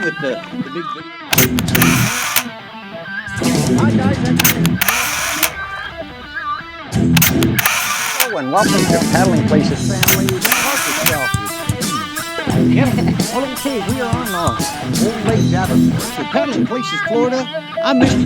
with the big video. Hi guys, hello and welcome to Paddling Places family. Park yourself. Yep. Well, okay, we are on Old Lake Davenport. So Paddling Places, Florida. I missed you.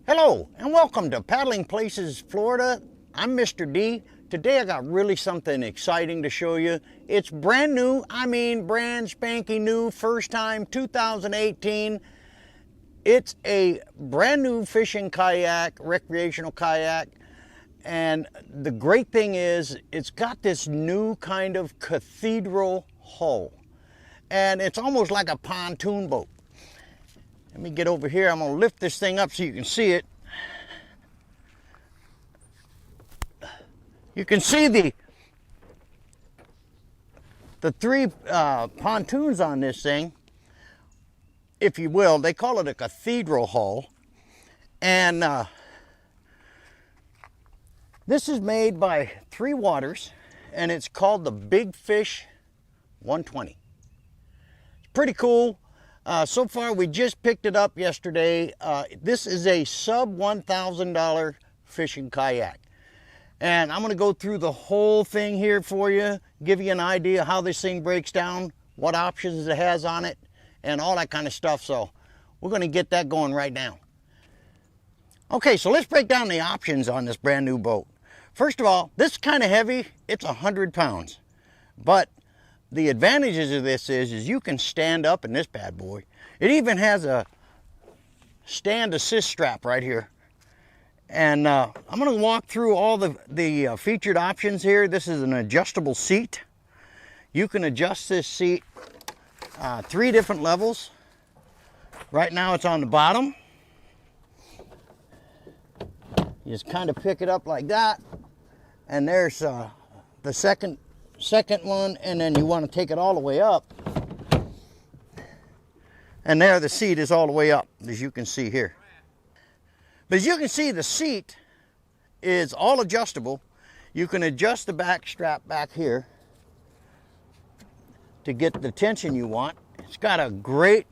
Hello and welcome to Paddling Places, Florida. I'm Mr. D. Today I got really something exciting to show you. It's brand new, brand spanking new, first time 2018. It's a brand new fishing kayak, recreational kayak. And the great thing is it's got this new kind of cathedral hull. And it's almost like a pontoon boat. Let me get over here. I'm going to lift this thing up so you can see it. You can see the three pontoons on this thing, if you will. They call it a cathedral hull. And this is made by Three Waters, and it's called the Big Fish 120. It's pretty cool. So far, we just picked it up yesterday. This is a sub $1,000 fishing kayak. And I'm going to go through the whole thing here for you, give you an idea how this thing breaks down, what options it has on it, and all that kind of stuff. So we're going to get that going right now. Okay, so let's break down the options on this brand new boat. First of all, this is kind of heavy. It's 100 pounds. But the advantages of this is you can stand up in this bad boy. It even has a stand assist strap right here. And I'm going to walk through all the featured options here. This is an adjustable seat. You can adjust this seat 3 different levels. Right now it's on the bottom. You just kind of pick it up like that. And there's the second one, and then you want to take it all the way up, and there the seat is all the way up, as you can see here. But as you can see, the seat is all adjustable. You can adjust the back strap back here to get the tension you want. It's got a great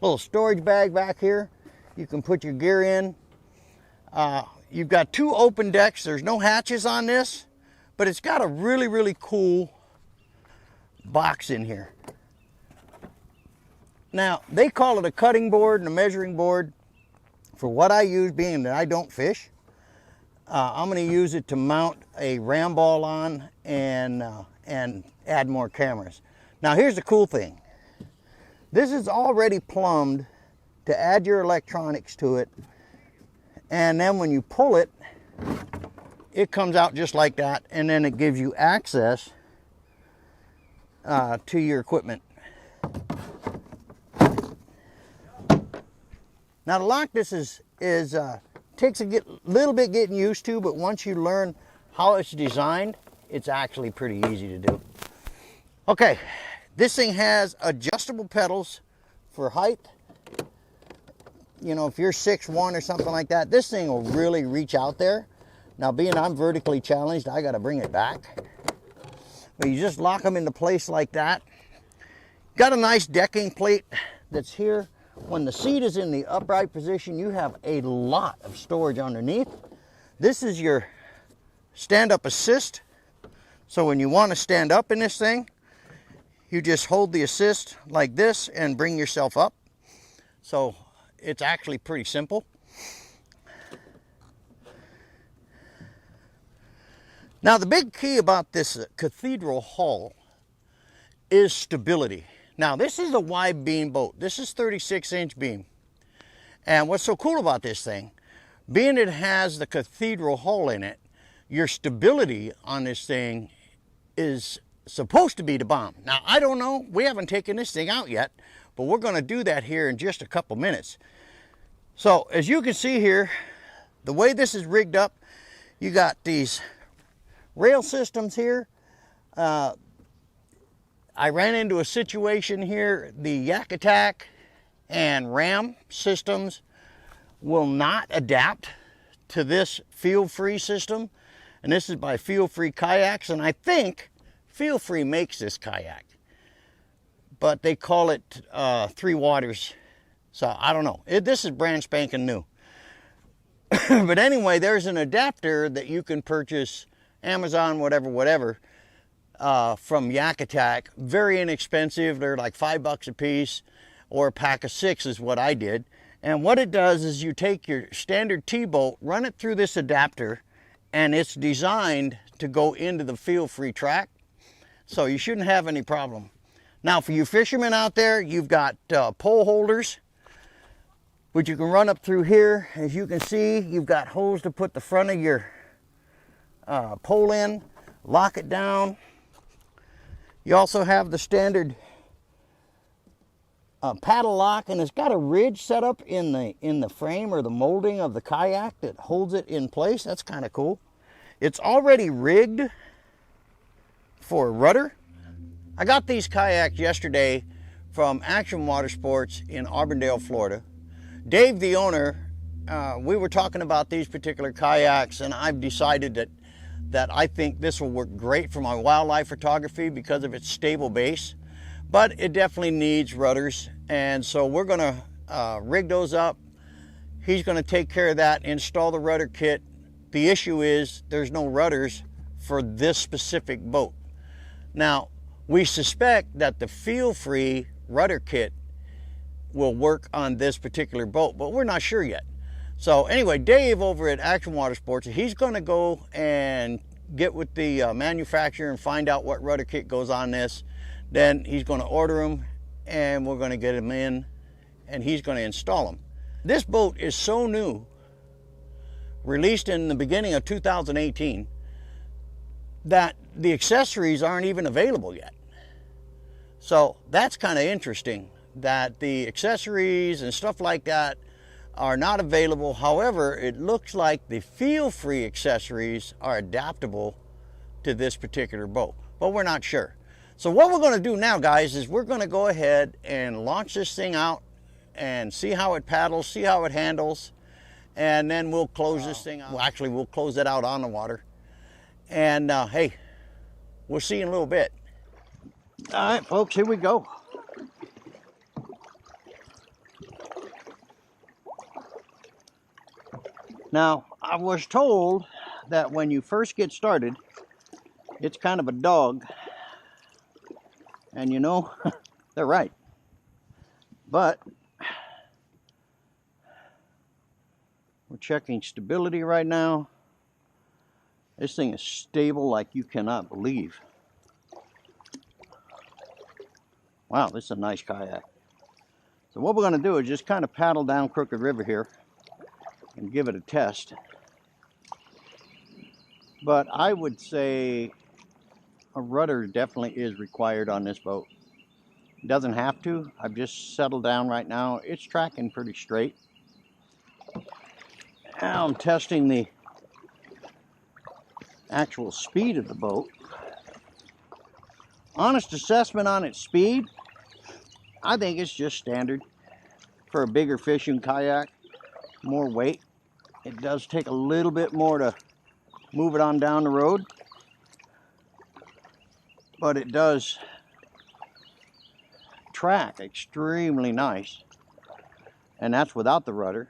little storage bag back here. You can put your gear in. You've got 2 open decks. There's no hatches on this, but it's got a really, really cool box in here. Now, they call it a cutting board and a measuring board. For what I use, being that I don't fish, I'm going to use it to mount a ram ball on and add more cameras. Now, here's the cool thing. This is already plumbed to add your electronics to it, and then when you pull it, it comes out just like that, and then it gives you access to your equipment. Now to lock this takes a little bit getting used to, but once you learn how it's designed, it's actually pretty easy to do. Okay, this thing has adjustable pedals for height. You know, if you're 6'1" or something like that, this thing will really reach out there. Now, being I'm vertically challenged, I got to bring it back. But you just lock them into place like that. Got a nice decking plate that's here. When the seat is in the upright position, you have a lot of storage underneath. This is your stand-up assist. So when you want to stand up in this thing, you just hold the assist like this and bring yourself up. So it's actually pretty simple. Now, the big key about this cathedral hull is stability. Now, this is a wide beam boat. This is 36-inch beam. And what's so cool about this thing, being it has the cathedral hull in it, your stability on this thing is supposed to be the bomb. Now, I don't know. We haven't taken this thing out yet, but we're going to do that here in just a couple minutes. So, as you can see here, the way this is rigged up, you got these rail systems here. I ran into a situation here, the Yak Attack and Ram systems will not adapt to this feel-free system. And this is by Feel-Free Kayaks, and I think Feel-Free makes this kayak. But they call it Three Waters. So I don't know. This is brand spanking new. But anyway, there's an adapter that you can purchase, Amazon, whatever, from Yak Attack. Very inexpensive. They're like $5 a piece, or a pack of 6 is what I did. And what it does is you take your standard T-boat, run it through this adapter, and it's designed to go into the Feel-Free track. So you shouldn't have any problem. Now, for you fishermen out there, you've got pole holders, which you can run up through here. As you can see, you've got holes to put the front of your pole in, lock it down. You also have the standard paddle lock, and it's got a ridge set up in the frame or the molding of the kayak that holds it in place. That's kind of cool. It's already rigged for a rudder. I got these kayaks yesterday from Action Water Sports in Auburndale, Florida. Dave, the owner, we were talking about these particular kayaks, and I've decided that I think this will work great for my wildlife photography because of its stable base. But it definitely needs rudders, and so we're going to rig those up. He's going to take care of that, install the rudder kit. The issue is there's no rudders for this specific boat. Now, we suspect that the Feel-Free rudder kit will work on this particular boat, but we're not sure yet. So anyway, Dave over at Action Water Sports, he's going to go and get with the manufacturer and find out what rudder kit goes on this. Then he's going to order them, and we're going to get them in, and he's going to install them. This boat is so new, released in the beginning of 2018, that the accessories aren't even available yet. So that's kind of interesting that the accessories and stuff like that are not available. However, it looks like the Feel-Free accessories are adaptable to this particular boat, but we're not sure. So what we're going to do now, guys, is we're going to go ahead and launch this thing out and see how it paddles, see how it handles, and then we'll close this thing out. Well, actually, we'll close it out on the water. And hey, we'll see you in a little bit. All right, folks, here we go. Now, I was told that when you first get started, it's kind of a dog. And you know, they're right. But we're checking stability right now. This thing is stable like you cannot believe. Wow, this is a nice kayak. So what we're going to do is just kind of paddle down Crooked River here and give it a test. But I would say a rudder definitely is required on this boat. It doesn't have to. I've just settled down right now. It's tracking pretty straight. Now I'm testing the actual speed of the boat. Honest assessment on its speed, I think it's just standard for a bigger fishing kayak. More weight. It does take a little bit more to move it on down the road, but it does track extremely nice, and that's without the rudder.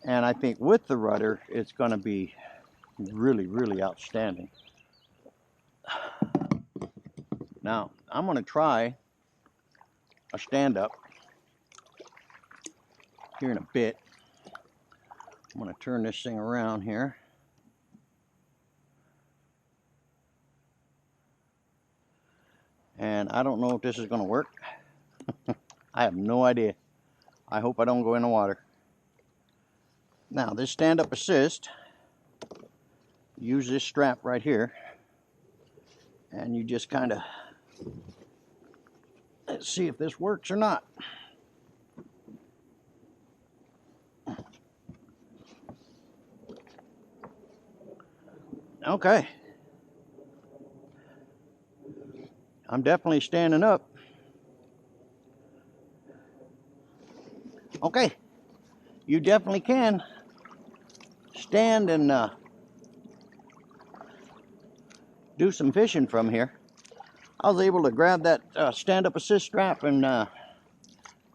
And I think with the rudder, it's going to be really, really outstanding. Now, I'm going to try a stand-up here in a bit. I'm going to turn this thing around here. And I don't know if this is going to work. I have no idea. I hope I don't go in the water. Now, this stand-up assist, use this strap right here, and you just kind of, let's see if this works or not. Okay. I'm definitely standing up. Okay. you definitely can stand and do some fishing from here. I was able to grab that stand-up assist strap, and now,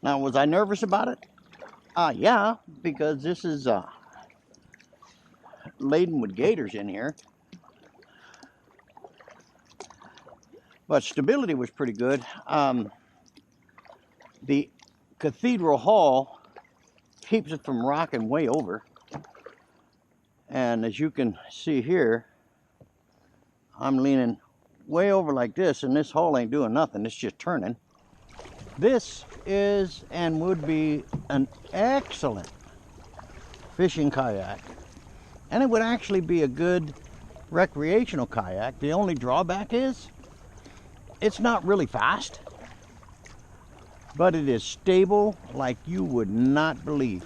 was I nervous about it? Yeah, because this is laden with gators in here. But stability was pretty good. The cathedral hall keeps it from rocking way over. And as you can see here, I'm leaning way over like this, and this hull ain't doing nothing. It's just turning. This is and would be an excellent fishing kayak. And it would actually be a good recreational kayak. The only drawback is it's not really fast, but it is stable like you would not believe.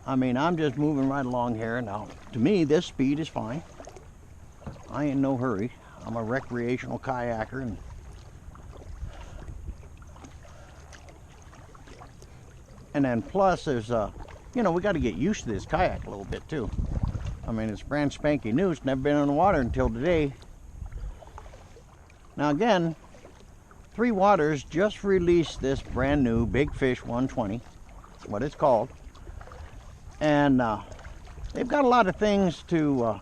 I mean, I'm just moving right along here. Now, to me, this speed is fine. I ain't in no hurry. I'm a recreational kayaker, and then plus there's you know, we got to get used to this kayak a little bit too. I mean, it's brand spanking new. It's never been on the water until today. Now again, Three Waters just released this brand new Big Fish 120, what it's called, and they've got a lot of things to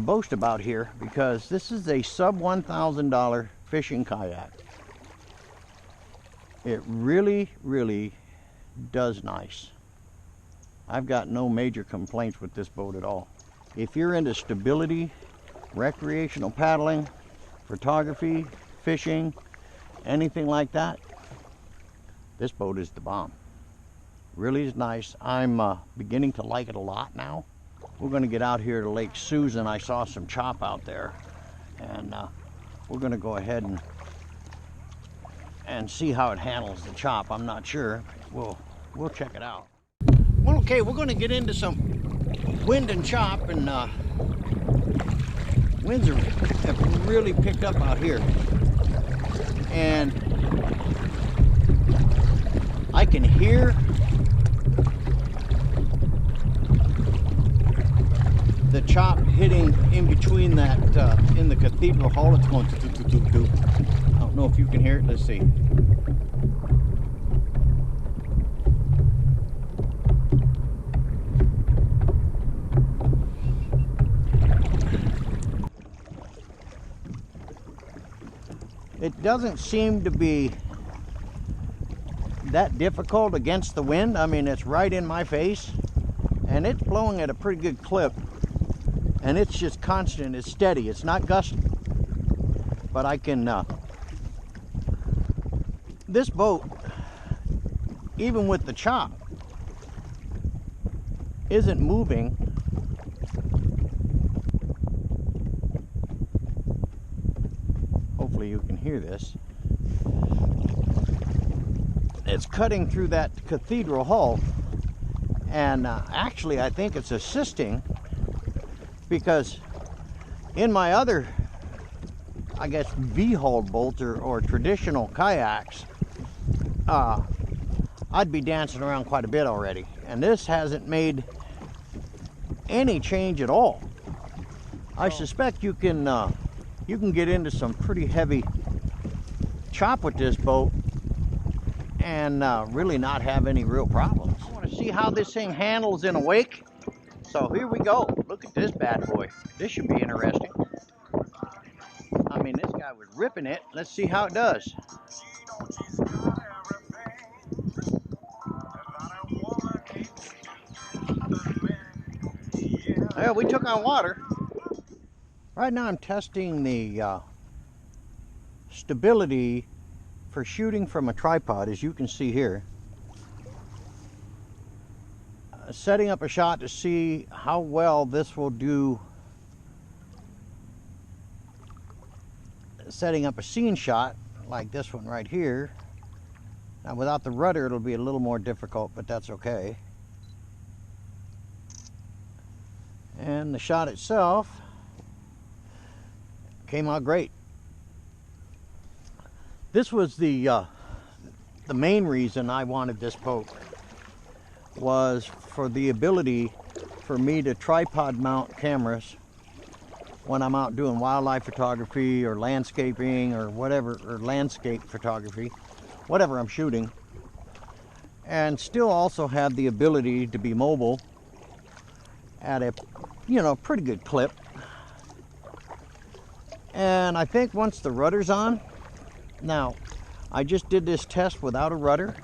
boast about here, because this is a sub $1,000 fishing kayak. It really, really does nice. I've got no major complaints with this boat at all. If you're into stability, recreational paddling, photography, fishing, anything like that, this boat is the bomb. Really is nice. I'm beginning to like it a lot now. We're going to get out here to Lake Susan. I saw some chop out there, and we're going to go ahead and see how it handles the chop. I'm not sure. We'll check it out. Well, okay, we're going to get into some wind and chop, and winds have really picked up out here, and I can hear the chop hitting in between that in the cathedral hall. It's going do. I don't know if you can hear it. Let's see. It doesn't seem to be that difficult against the wind. I mean, it's right in my face, and it's blowing at a pretty good clip, and it's just constant. It's steady. It's not gusty, but I can this boat, even with the chop, isn't moving. Hopefully you can hear this. It's cutting through that cathedral hull, and actually I think it's assisting, because in my other, I guess, V-hull boats or traditional kayaks, I'd be dancing around quite a bit already, and this hasn't made any change at all. I suspect you can get into some pretty heavy chop with this boat and really not have any real problems. I want to see how this thing handles in a wake, so here we go. Look at this bad boy. This should be interesting. I mean, this guy was ripping it. Let's see how it does. Well, we took on water. Right now I'm testing the stability for shooting from a tripod, as you can see here. Setting up a shot to see how well this will do. Setting up a scene shot like this one right here. Now without the rudder it'll be a little more difficult, but that's okay. And the shot itself came out great. This was the the main reason I wanted this boat was for the ability for me to tripod mount cameras when I'm out doing wildlife photography or landscaping or whatever, or landscape photography, whatever I'm shooting, and still also have the ability to be mobile at a, you know, pretty good clip. And I think once the rudder's on, now I just did this test without a rudder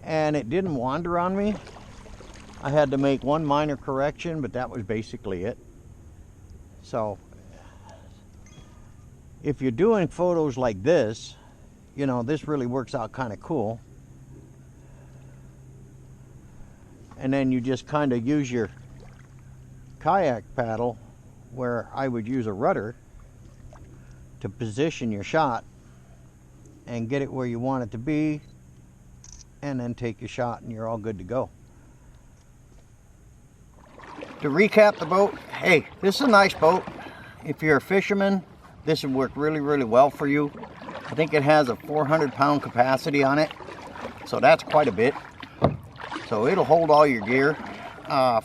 and it didn't wander on me. I had to make one minor correction, but that was basically it. So if you're doing photos like this, you know, this really works out kind of cool. And then you just kind of use your kayak paddle, where I would use a rudder, to position your shot and get it where you want it to be, and then take your shot and you're all good to go. To recap the boat, hey, this is a nice boat. If you're a fisherman, this would work really, really well for you. I think it has a 400-pound capacity on it, so that's quite a bit. So it'll hold all your gear.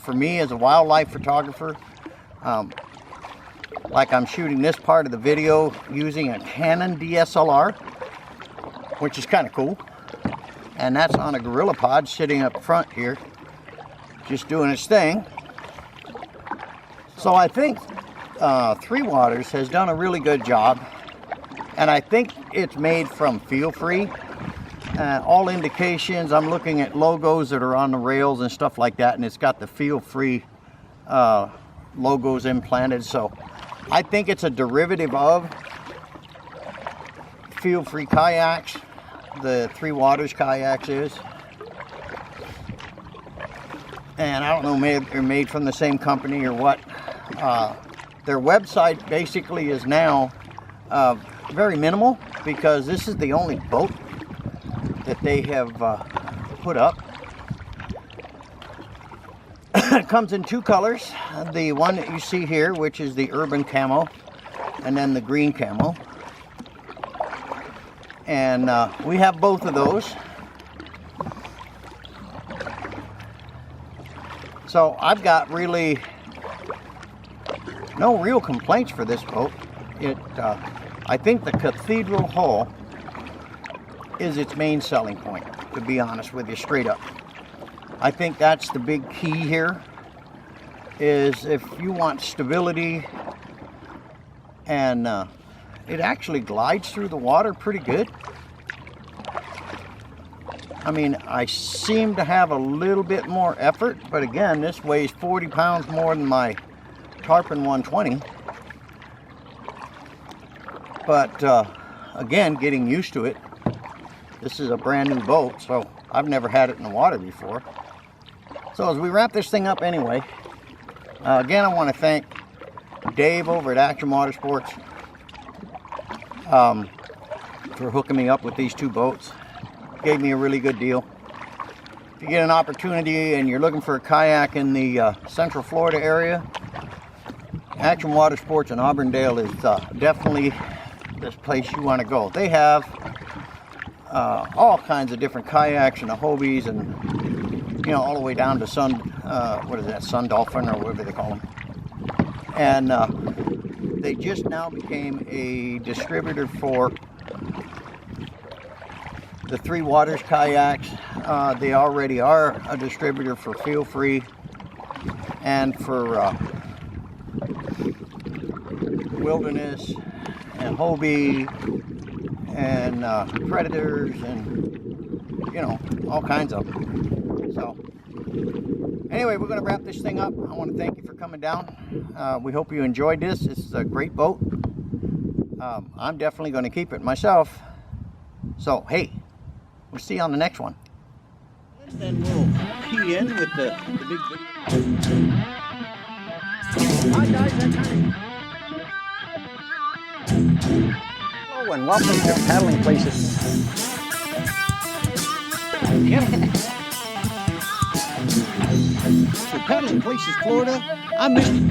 For me as a wildlife photographer, like I'm shooting this part of the video using a Canon DSLR, which is kind of cool. And that's on a Gorilla Pod sitting up front here, just doing its thing. So I think Three Waters has done a really good job, and I think it's made from Feel Free. All indications, I'm looking at logos that are on the rails and stuff like that, and it's got the Feel Free logos implanted. So I think it's a derivative of Feel Free kayaks. The Three Waters kayaks is. And I don't know, maybe they're made from the same company or what. Their website basically is now very minimal, because this is the only boat that they have put up. It comes in two colors. The one that you see here, which is the urban camo, and then the green camo. And we have both of those. So I've got really no real complaints for this boat. I think the cathedral hull is its main selling point, to be honest with you, straight up. I think that's the big key here, is if you want stability, and it actually glides through the water pretty good. I mean, I seem to have a little bit more effort, but again, this weighs 40 pounds more than my Tarpon 120. But again, getting used to it. This is a brand new boat, so I've never had it in the water before. So as we wrap this thing up anyway, again, I want to thank Dave over at Action Motorsports for hooking me up with these two boats. Gave me a really good deal. If you get an opportunity and you're looking for a kayak in the Central Florida area, Action Motorsports in Auburndale is definitely this place you want to go. They have all kinds of different kayaks and the Hobies, and you know, all the way down to what is that, Sun Dolphin or whatever they call them. And they just now became a distributor for the Three Waters kayaks. They already are a distributor for Feel Free and for Wilderness and Hobie and Predators, and you know, all kinds of them. So anyway, we're going to wrap this thing up. I want to thank you for coming down. We hope you enjoyed this. This is a great boat. I'm definitely going to keep it myself. So hey, we'll see you on the next one. Then we'll key in with the big video. Hi guys, hello and welcome to Paddling Places. To Paddling Places, Florida. I'm Mr.